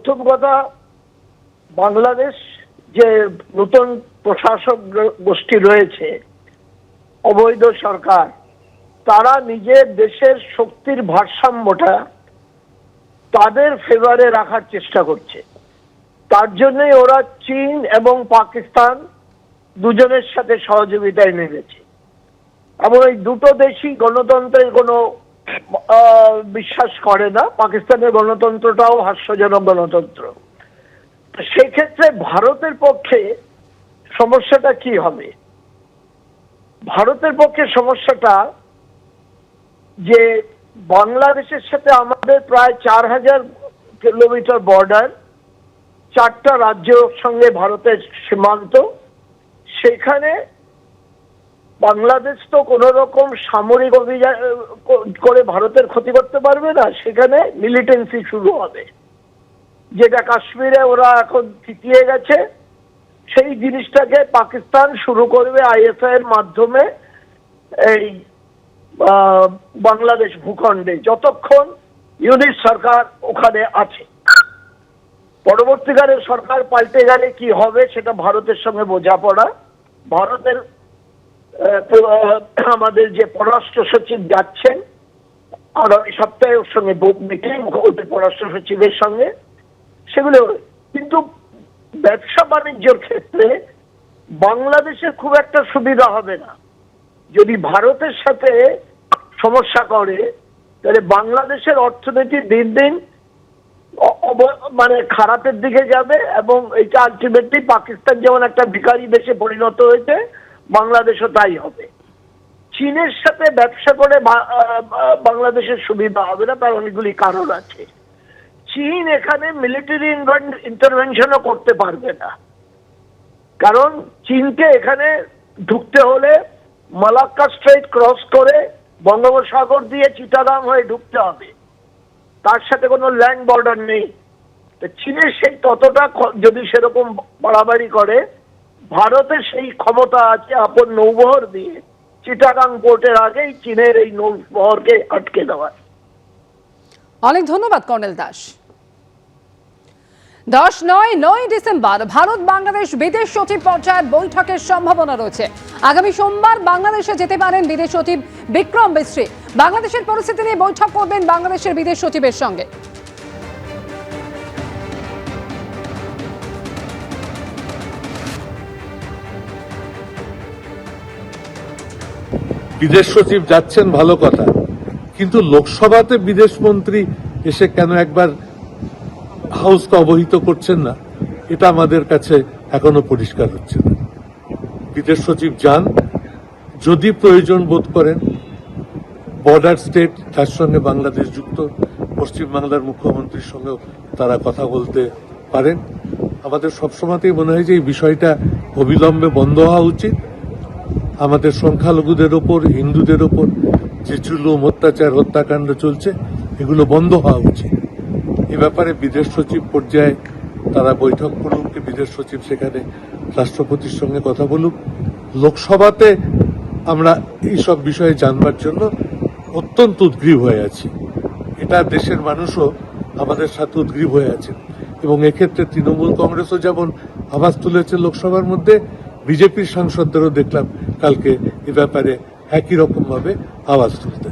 প্রথম কথা, বাংলাদেশ যে নতুন প্রশাসক গোষ্ঠী রয়েছে, অবৈধ সরকার, তারা নিজের দেশের শক্তির ভারসাম্যটা তাদের ফেভারে রাখার চেষ্টা করছে। তার জন্যই ওরা চীন এবং পাকিস্তান দুজনের সাথে সহযোগিতায় নেমেছে। এবং এই দুটো দেশই গণতন্ত্রের কোনো বিশ্বাস করে না। পাকিস্তানের গণতন্ত্রটাও হাস্যজনক গণতন্ত্র। সেই ক্ষেত্রে ভারতের পক্ষে সমস্যাটা কি হবে? ভারতের পক্ষে সমস্যাটা যে বাংলাদেশের সাথে আমাদের প্রায় 4000 কিলোমিটার বর্ডার, 4টা রাজ্যের সঙ্গে ভারতের সীমান্ত। সেখানে বাংলাদেশ তো কোন রকম সামরিক অভিযান করে ভারতের ক্ষতি করতে পারবে না। সেখানে মিলিটেন্সি শুরু হবে, যেটা কাশ্মীরে ওরা এখন থিতিয়ে গেছে। সেই জিনিসটাকে পাকিস্তান শুরু করবে আইএসআই এর মাধ্যমে এই বাংলাদেশ ভূখণ্ডে, যতক্ষণ ইউনিট সরকার ওখানে আছে। পরবর্তীকালে সরকার পাল্টে গেলে কি হবে সেটা ভারতের সঙ্গে বোঝাপড়া। ভারতের আমাদের যে পররাষ্ট্র সচিব যাচ্ছেন আগামী সপ্তাহে, ওর সঙ্গে মিটিং পররাষ্ট্র সচিবের সঙ্গে, সেগুলো। কিন্তু ব্যবসা বাণিজ্যের ক্ষেত্রে বাংলাদেশের খুব একটা সুবিধা হবে না। যদি ভারতের সাথে সমস্যা করে, তাহলে বাংলাদেশের অর্থনীতি দিন দিন মানে খারাপের দিকে যাবে। এবং এটা আলটিমেটলি পাকিস্তান যেমন একটা ভিখারি দেশে পরিণত হয়েছে, বাংলাদেশও তাই হবে। চীনের সাথে ব্যবসা করে বাংলাদেশের সুবিধা হবে না, তার অনেকগুলি কারণ আছে। চীন এখানে মিলিটারি ইন্টারভেনশনও করতে পারবে না, কারণ চীনকে এখানে ঢুকতে হলে মালাক্কা স্ট্রেইট ক্রস করে বঙ্গোপসাগর দিয়ে চিটাগাং হয়ে ঢুকতে হবে। তার সাথে কোনো ল্যান্ড বর্ডার নেই। চীনের সেই ততটা যদি সেরকম বাড়াবাড়ি করে, ভারতের সেই ক্ষমতা আছে আপন নৌবহর দিয়ে চিটাগাং পোর্টের আগেই চীনের এই নৌবহরকে আটকে দেওয়ার। অনেক ধন্যবাদ কর্নেল দাস। 9 ডিসেম্বর ভারত বাংলাদেশ বিদেশ সচিব পর্যায়ের বৈঠকের সম্ভাবনা রয়েছে। আগামী সোমবার বাংলাদেশে যেতে পারেন বিদেশ সচিব বিক্রম মিশ্রি। বাংলাদেশের পরিস্থিতি নিয়ে বৈঠক করবেন বাংলাদেশের বিদেশ সচিবের সঙ্গে। বিদেশ সচিব যাচ্ছেন ভালো কথা, কিন্তু লোকসভাতে বিদেশ মন্ত্রী এসে কেন একবার হাউসকে অবহিত করছেন না, এটা আমাদের কাছে এখনো পরিষ্কার হচ্ছে না। বিদেশ সচিব যান, যদি প্রয়োজন বোধ করেন বর্ডার স্টেট যার সঙ্গে বাংলাদেশ যুক্ত, পশ্চিমবাংলার মুখ্যমন্ত্রীর সঙ্গেও তারা কথা বলতে পারেন। আমাদের সবসময়তেই মনে হয় যে এই বিষয়টা অবিলম্বে বন্ধ হওয়া উচিত। আমাদের সংখ্যালঘুদের ওপর, হিন্দুদের ওপর যে জুলুম, অত্যাচার, হত্যাকাণ্ড চলছে, এগুলো বন্ধ হওয়া উচিত। এ ব্যাপারে বিদেশ সচিব পর্যায়ে তারা বৈঠক করুক, বিদেশ সচিব সেখানে রাষ্ট্রপতির সঙ্গে কথা বলুক। লোকসভাতে আমরা এইসব বিষয়ে জানবার জন্য অত্যন্ত উদ্গ্রীব হয়ে আছি। এটা দেশের মানুষও আমাদের সাথে উদ্গ্রীব হয়ে আছে। এবং এক্ষেত্রে তৃণমূল কংগ্রেসও যেমন আওয়াজ তুলেছে লোকসভার মধ্যে, বিজেপির সাংসদদেরও দেখলাম কালকে এ ব্যাপারে একই রকম ভাবে আওয়াজ তুলতে।